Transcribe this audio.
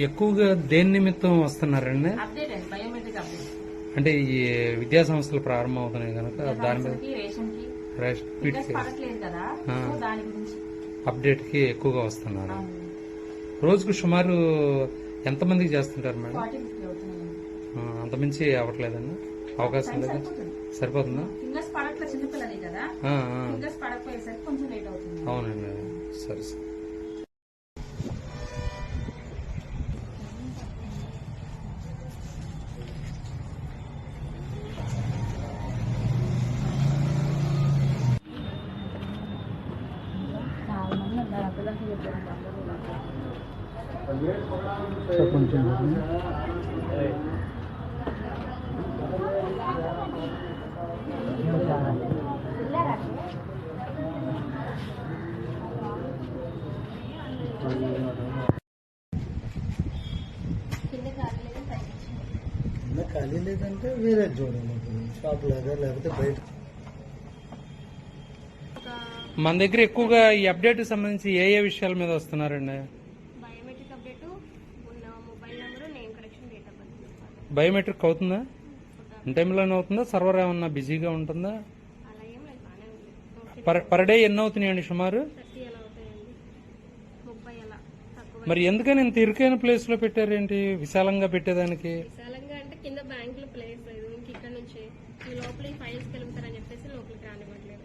ఎక్కువగా దేని నిమిత్తం వస్తున్నారండి? అంటే ఈ విద్యా సంస్థలు ప్రారంభం అవుతున్నాయి కనుక దాని మీద అప్డేట్ కి ఎక్కువగా వస్తున్నారు. రోజుకు సుమారు ఎంతమందికి చేస్తుంటారు మేడం? అంతమించి అవ్వట్లేదన్నా? అవకాశం లేదా? సరిపోతుందా? అవునండి, సరే సరే. కొంచెం ఖాళీ లేదంటే వేరే చూడండి, షాప్ లేదా లేకపోతే బయట. మన దగ్గర ఎక్కువగా ఈ అప్డేట్ సంబంధించి ఏ ఏ విషయాల మీద వస్తున్నారండి? బయోమెట్రిక్ అవుతుందా? ఇన్ టైంలోనే అవుతుందా? సర్వర్ ఏమన్నా బిజీగా ఉంటుందా? పర్ డే ఎన్ని అవుతున్నాయండి సుమారు? మరి ఎందుకని ఇంత ఇరుకైన ప్లేస్ లో పెట్టారేంటి విశాలంగా పెట్టేదానికి? కింద బ్యాంక్ లో ప్లేస్ లేదు, ఇక్కడ నుంచి లోపలికి ఫైల్స్ కలుగుతారని చెప్పేసి లోపలికి రానివ్వట్లేదు.